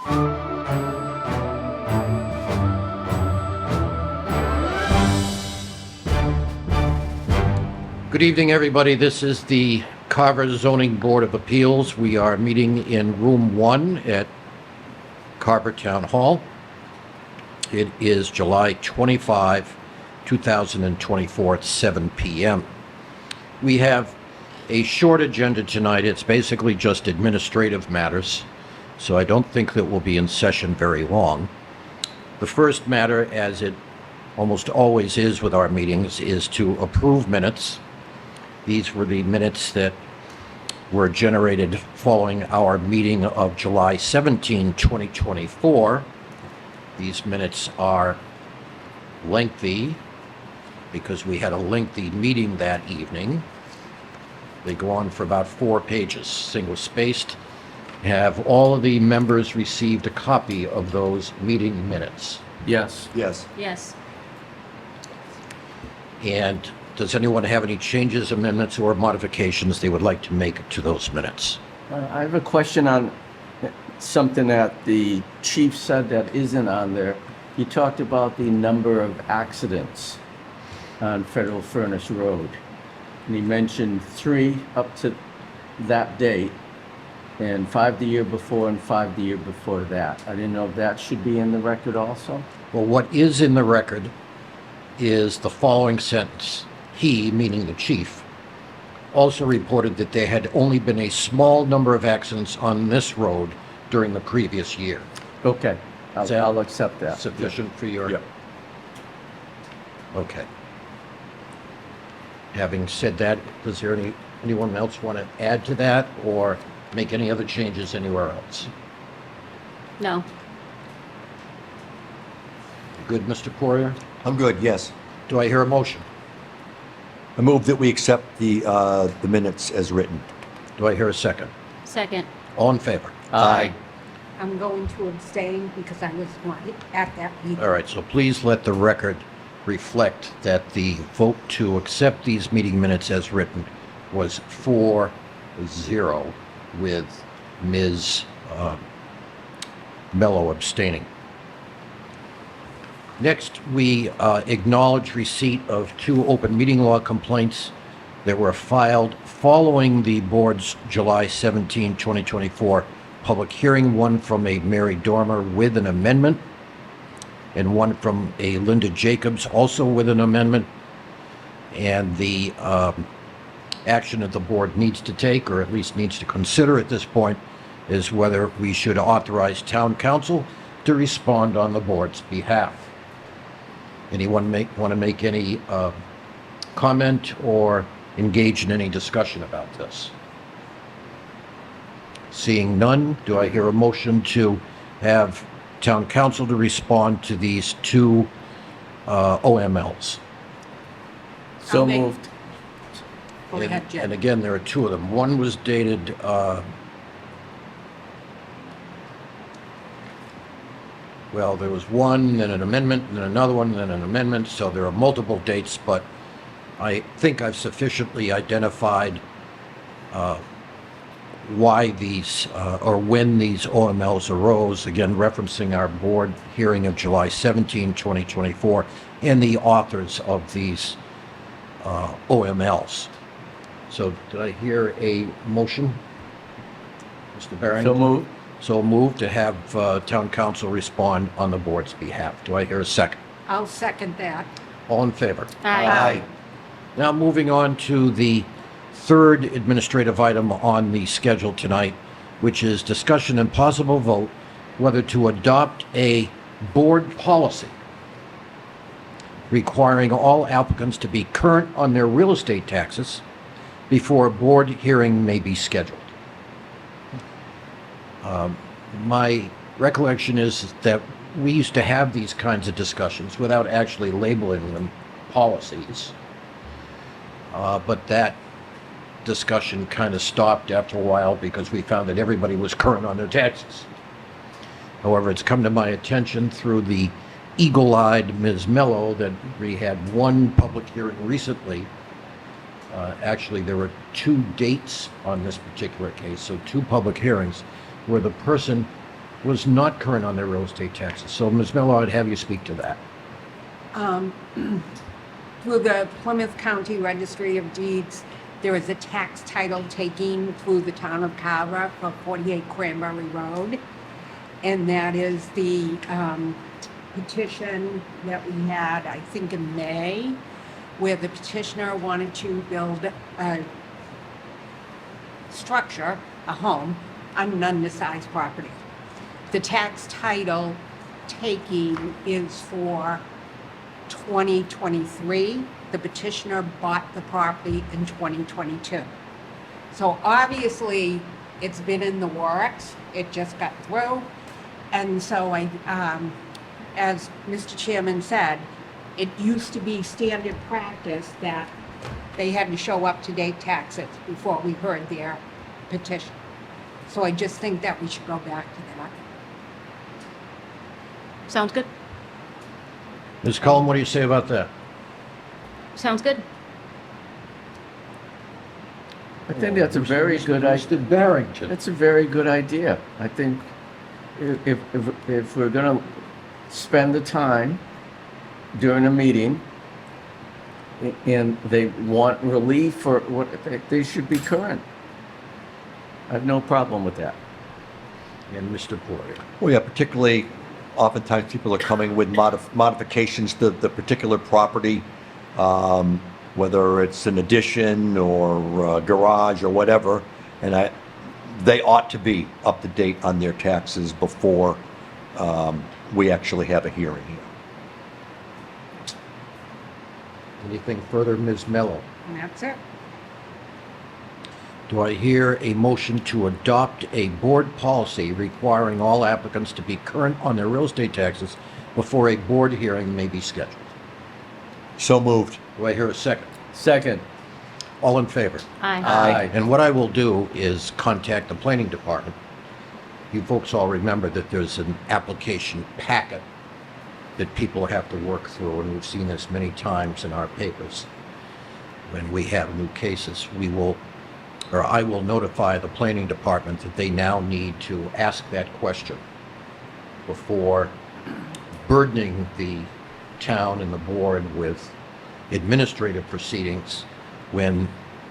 Good evening, everybody. This is the Carver Zoning Board of Appeals. We are meeting in Room 1 at Carver Town Hall. It is July 25, 2024 at 7 p.m. We have a short agenda tonight. It's basically just administrative matters, so I don't think that we'll be in session very long. The first matter, as it almost always is with our meetings, is to approve minutes. These were the minutes that were generated following our meeting of July 17, 2024. These minutes are lengthy because we had a lengthy meeting that evening. They go on for about 4 pages, single-spaced. Have all of the members received a copy of those meeting minutes? Yes. Yes. Yes. And does anyone have any changes, amendments, or modifications they would like to make to those minutes? I have a question on something that the chief said that isn't on there. He talked about the number of accidents on Federal Furnace Road. And he mentioned 3 up to that date, and 5 the year before and 5 the year before that. I didn't know if that should be in the record also. Well, what is in the record is the following sentence. He, meaning the chief, also reported that there had only been a small number of accidents on this road during the previous year. Okay, Is that I'll accept that. Sufficient for your... Yep. Okay. Having said that, does there anyone else want to add to that or make any other changes anywhere else? No. Good, Mr. Poirier? I'm good, yes. Do I hear a motion? I move that we accept the minutes as written. Do I hear a second? Second. All in favor? Aye. I'm going to abstain because I was not at that meeting. All right, so please let the record reflect that the vote to accept these meeting minutes as written was 4-0 with Ms. Mello abstaining. Next, we acknowledge receipt of 2 open meeting law complaints that were filed following the board's July 17, 2024 public hearing, one from a Mary Dormer with an amendment, and one from a Linda Jacobs also with an amendment. And the action that the board needs to take, or at least needs to consider at this point, is whether we should authorize town council to respond on the board's behalf. Anyone want to make any comment or engage in any discussion about this? Seeing none, do I hear a motion to have town council to respond to these 2 OMLs? So I'll make- moved. Go ahead, Jim. And again, there are 2 of them. One was dated well, there was one, then an amendment, and then another one, and then an amendment, so there are multiple dates, but I think I've sufficiently identified why these, or when these OMLs arose, again, referencing our board hearing of July 17, 2024, and the authors of these OMLs. So did I hear a motion? Mr. Barrington? So moved. So moved to have town council respond on the board's behalf. Do I hear a second? I'll second that. All in favor? Aye. Now moving on to the third administrative item on the schedule tonight, which is discussion and possible vote whether to adopt a board policy requiring all applicants to be current on their real estate taxes before a board hearing may be scheduled. My recollection is that we used to have these kinds of discussions without actually labeling them policies. But that discussion kind of stopped after a while because we found that everybody was current on their taxes. However, it's come to my attention through the eagle-eyed Ms. Mello that we had one public hearing recently. Actually, there were 2 dates on this particular case, so 2 public hearings where the person was not current on their real estate taxes. So, Ms. Mello, I'd have you speak to that. Through the Plymouth County Registry of Deeds, there is a tax title taking through the town of Carver for 48 Cranberry Road. And that is the petition that we had, I think, in May, where the petitioner wanted to build a structure, a home, on an undersized property. The tax title taking is for 2023. The petitioner bought the property in 2022. So obviously, it's been in the works. It just got through. And so as Mr. Chairman said, it used to be standard practice that they had to show up-to-date taxes before we heard their petition. So I just think that we should go back to that. Sounds good. Ms. Cullen, what do you say about that? Sounds good. I think that's a very good idea. Mr. Barrington. That's a very good idea. I think if we're gonna spend the time during a meeting and they want relief for what, they should be current. I have no problem with that. And Mr. Porter. Well, yeah, particularly, oftentimes people are coming with modifications to the particular property, whether it's an addition or a garage or whatever, and they ought to be up to date on their taxes before we actually have a hearing here. Anything further, Ms. Mello? And that's it. Do I hear a motion to adopt a board policy requiring all applicants to be current on their real estate taxes before a board hearing may be scheduled? So moved. Do I hear a second? Second. All in favor? Aye. Aye. And what I will do is contact the planning department. You folks all remember that there's an application packet that people have to work through, and we've seen this many times in our papers. When we have new cases, I will notify the planning department that they now need to ask that question before burdening the town and the board with administrative proceedings when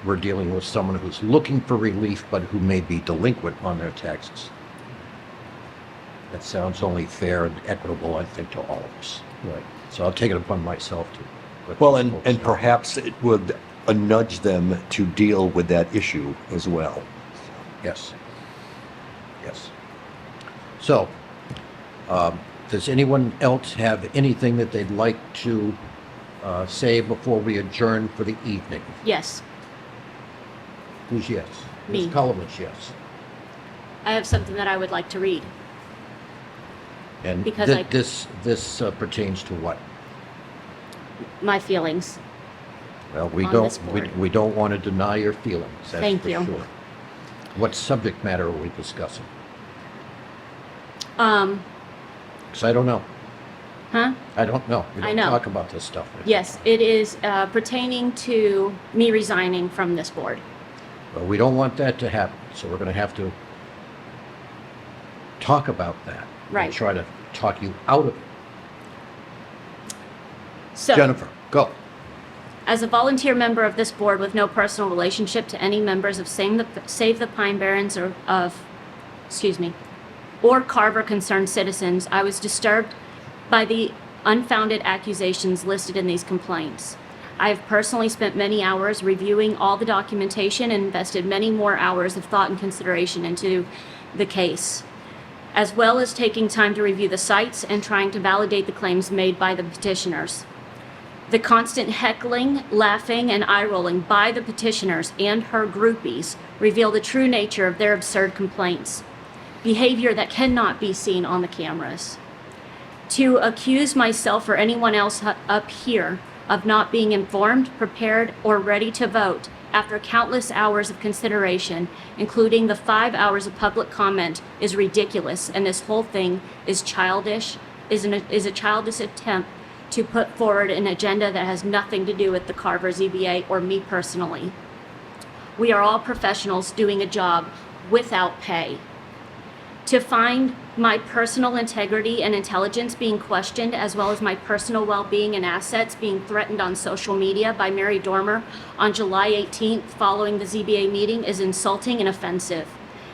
we're dealing with someone who's looking for relief but who may be delinquent on their taxes. That sounds only fair and equitable, I think, to all of us. Right. So I'll take it upon myself to let Well, these folks and know. perhaps it would nudge them to deal with that issue as well. Yes. Yes. So, does anyone else have anything that they'd like to say before we adjourn for the evening? Yes. Who's yes? Me. Ms. Cullen is yes. I have something that I would like to read. And Because I- this pertains to what? My feelings. Well, On this board. we don't want to deny your feelings, that's Thank for you. sure. What subject matter are we discussing? Because I don't know. Huh? I don't know. We I don't know. talk about this stuff. Yes, it is pertaining to me resigning from this board. Well, we don't want that to happen, so we're going to have to talk about that. Right. And try to talk you out of it. So, Jennifer, go. as a volunteer member of this board with no personal relationship to any members of Save the Pine Barrens or Carver concerned citizens, I was disturbed by the unfounded accusations listed in these complaints. I have personally spent many hours reviewing all the documentation and invested many more hours of thought and consideration into the case, as well as taking time to review the sites and trying to validate the claims made by the petitioners. The constant heckling, laughing, and eye-rolling by the petitioners and her groupies reveal the true nature of their absurd complaints, behavior that cannot be seen on the cameras. To accuse myself or anyone else up here of not being informed, prepared, or ready to vote after countless hours of consideration, including the 5 hours of public comment, is ridiculous, and this whole thing is childish, is a childish attempt to put forward an agenda that has nothing to do with the Carver ZBA or me personally. We are all professionals doing a job without pay. To find my personal integrity and intelligence being questioned, as well as my personal well-being and assets being threatened on social media by Mary Dormer on July 18th following the ZBA meeting is insulting and offensive.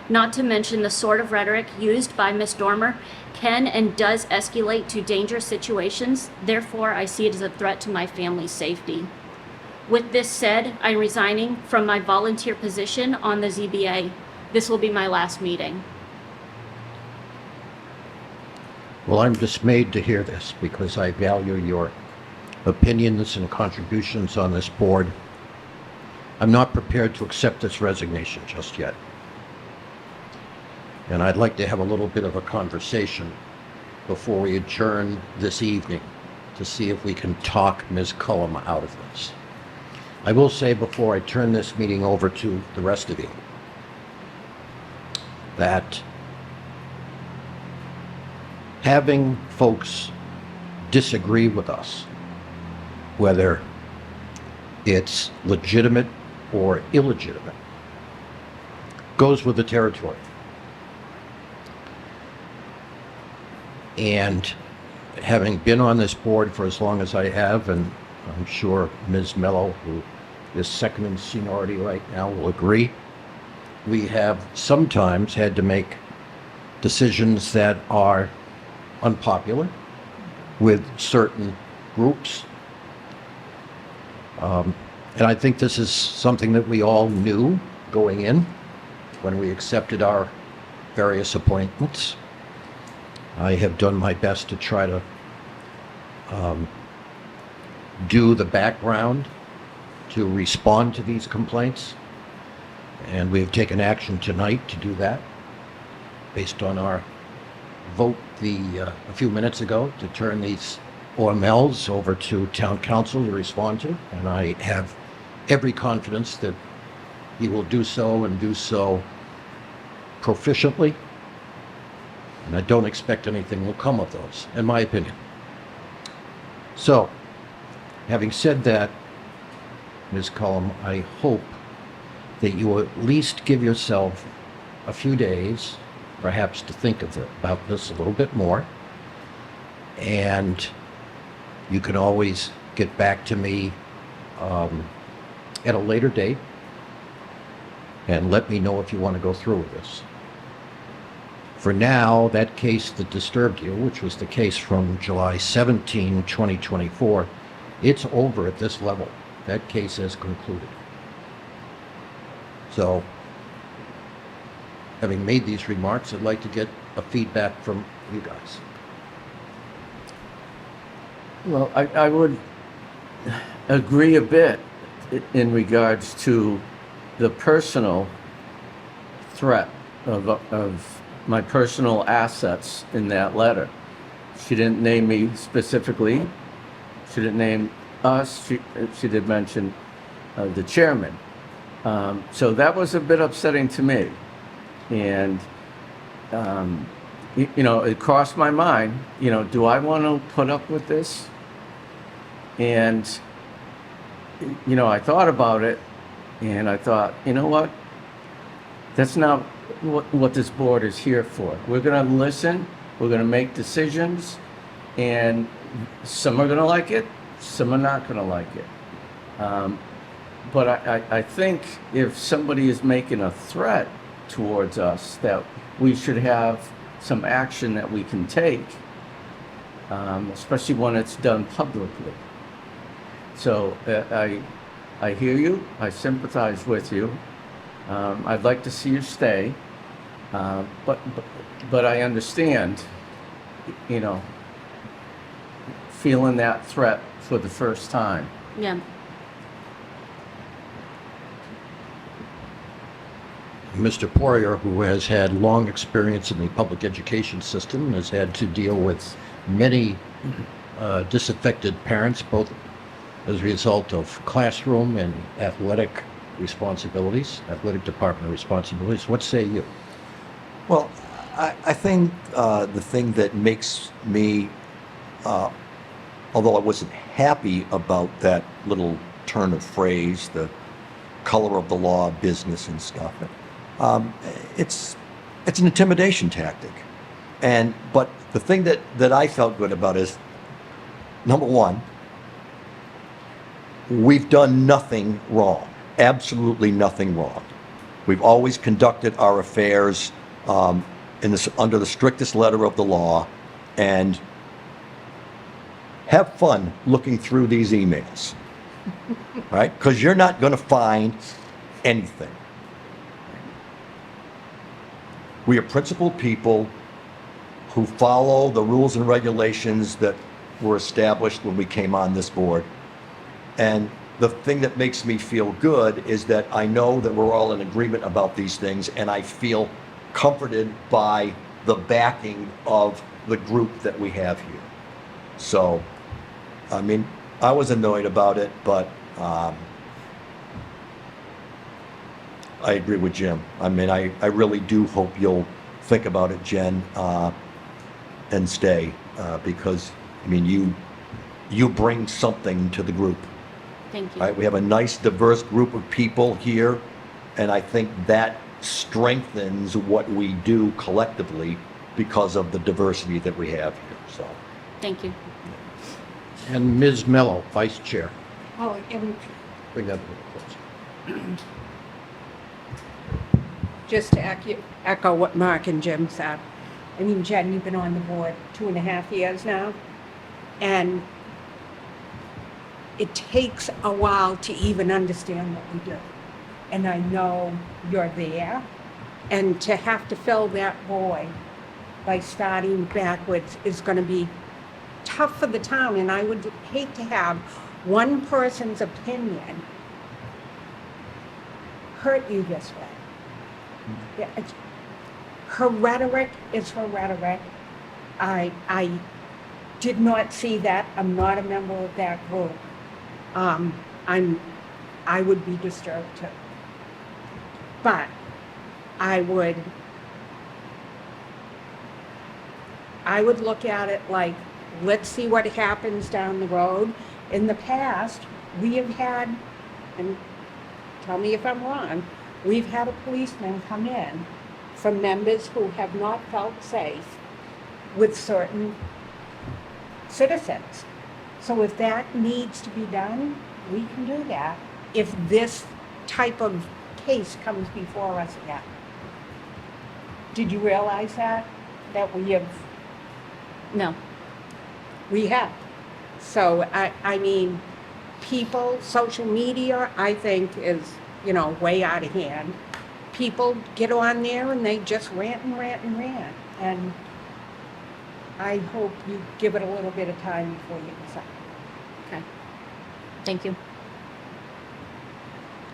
Not to mention the sort of rhetoric used by Ms. Dormer can and does escalate to dangerous situations. Therefore, I see it as a threat to my family's safety. With this said, I'm resigning from my volunteer position on the ZBA. This will be my last meeting. Well, I'm dismayed to hear this because I value your opinions and contributions on this board. I'm not prepared to accept this resignation just yet. And I'd like to have a little bit of a conversation before we adjourn this evening to see if we can talk Ms. Cullum out of this. I will say before I turn this meeting over to the rest of you that having folks disagree with us, whether it's legitimate or illegitimate, goes with the territory. And having been on this board for as long as I have, and I'm sure Ms. Mello, who is second in seniority right now, will agree, we have sometimes had to make decisions that are unpopular with certain groups. And I think this is something that we all knew going in when we accepted our various appointments. I have done my best to try to do the background to respond to these complaints. And we have taken action tonight to do that based on our vote a few minutes ago to turn these OMLs over to town council to respond to. And I have every confidence that he will do so and do so proficiently. And I don't expect anything will come of those, in my opinion. So, having said that, Ms. Cullum, I hope that you will at least give yourself a few days, perhaps to think about this a little bit more. And you can always get back to me at a later date and let me know if you want to go through with this. For now, that case that disturbed you, which was the case from July 17, 2024, it's over at this level. That case has concluded. So, having made these remarks, I'd like to get a feedback from you guys. Well, I would agree a bit in regards to the personal threat of my personal assets in that letter. She didn't name me specifically. She didn't name us. She did mention the chairman. So that was a bit upsetting to me. And, it crossed my mind, do I want to put up with this? And, I thought about it and I thought, you know what? That's not what this board is here for. We're going to listen, we're going to make decisions, and some are going to like it, some are not going to like it. But I think if somebody is making a threat towards us, that we should have some action that we can take, especially when it's done publicly. So I hear you, I sympathize with you. I'd like to see you stay, but I understand, feeling that threat for the first time. Yeah. Mr. Poirier, who has had long experience in the public education system, has had to deal with many disaffected parents, both as a result of classroom and athletic responsibilities, athletic department responsibilities. What say you? Well, I think the thing that makes me, although I wasn't happy about that little turn of phrase, the color of the law, business and stuff, it's it's an intimidation tactic. But the thing that I felt good about is, number one, we've done nothing wrong, absolutely nothing wrong. We've always conducted our affairs under the strictest letter of the law, and have fun looking through these emails, right? Because you're not going to find anything. We are principled people who follow the rules and regulations that were established when we came on this board. And the thing that makes me feel good is that I know that we're all in agreement about these things, and I feel comforted by the backing of the group that we have here. So, I mean, I was annoyed about it, but I agree with Jim. I mean, I really do hope you'll think about it, Jen, and stay, because, I mean, you bring something to the group. Thank you. Right? We have a nice, diverse group of people here, and I think that strengthens what we do collectively because of the diversity that we have here. So, Thank you. And Ms. Mello, Vice Chair. Oh, and Bring that a little closer. just to echo what Mark and Jim said, I mean, Jen, you've been on the board 2.5 years now, and it takes a while to even understand what we do. And I know you're there, and to have to fill that void by starting backwards is going to be tough for the town, and I would hate to have one person's opinion hurt you this way. Yeah, her rhetoric is her rhetoric. I did not see that. I'm not a member of that group. I would be disturbed too. But I would look at it like, let's see what happens down the road. In the past, we have had, and tell me if I'm wrong, we've had a policeman come in from members who have not felt safe with certain citizens. So if that needs to be done, we can do that if this type of case comes before us again. Did you realize that we have? No. We have. So, I mean, people, social media, I think is, way out of hand. People get on there and they just rant and rant and rant. And I hope you give it a little bit of time before you decide. Okay. Thank you.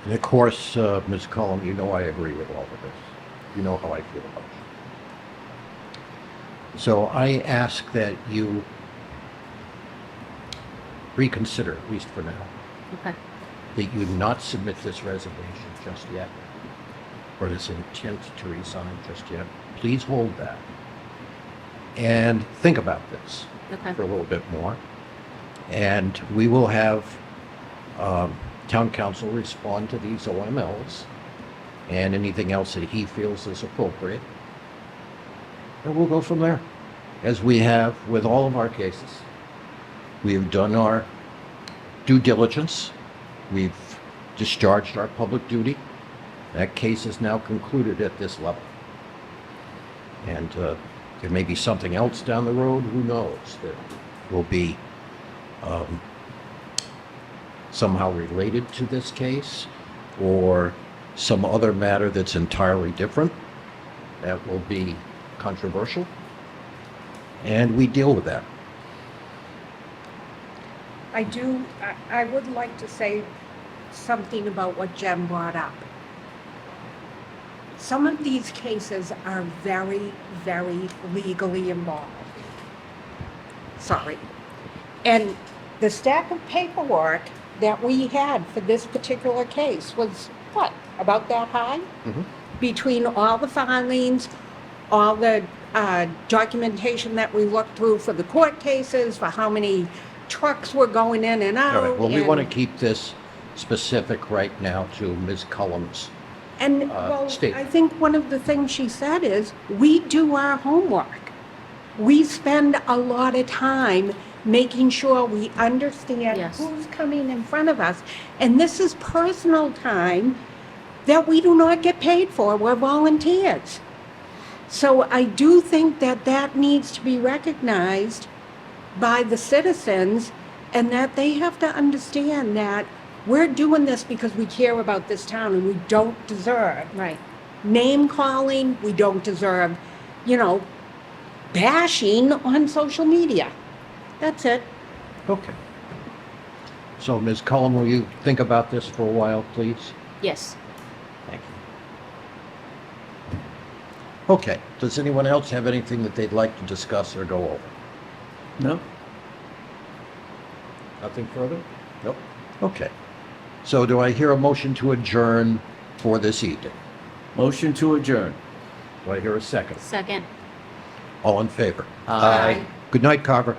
And of course, Ms. Cullum, you know I agree with all of this. You know how I feel about it. So I ask that you reconsider, at least for now, Okay. that you not submit this resignation just yet, or this intent to resign just yet. Please hold that. And think about this Okay. for a little bit more. And we will have town council respond to these OMLs and anything else that he feels is appropriate. And we'll go from there, as we have with all of our cases. We have done our due diligence. We've discharged our public duty. That case is now concluded at this level. And there may be something else down the road, who knows, that will be somehow related to this case, or some other matter that's entirely different that will be controversial. And we deal with that. I would like to say something about what Jen brought up. Some of these cases are very, very legally involved. Sorry. And the stack of paperwork that we had for this particular case was, what, about that high? Mhm. Between all the filings, all the documentation that we looked through for the court cases, for how many trucks were going in and out. All right, well, we want to and- keep this specific right now to Ms. Cullum's And, well, state. I think one of the things she said is, we do our homework. We spend a lot of time making sure we understand Yes. who's coming in front of us. And this is personal time that we do not get paid for. We're volunteers. So I do think that that needs to be recognized by the citizens, and that they have to understand that we're doing this because we care about this town, and we don't deserve Right. name calling. We don't deserve, bashing on social media. That's it. Okay. So, Ms. Cullen, will you think about this for a while, please? Yes. Thank you. Okay, does anyone else have anything that they'd like to discuss or go over? No? Nothing further? Nope. Okay. So do I hear a motion to adjourn for this evening? Motion to adjourn. Do I hear a second? Second. All in favor? Aye. Good night, Carver.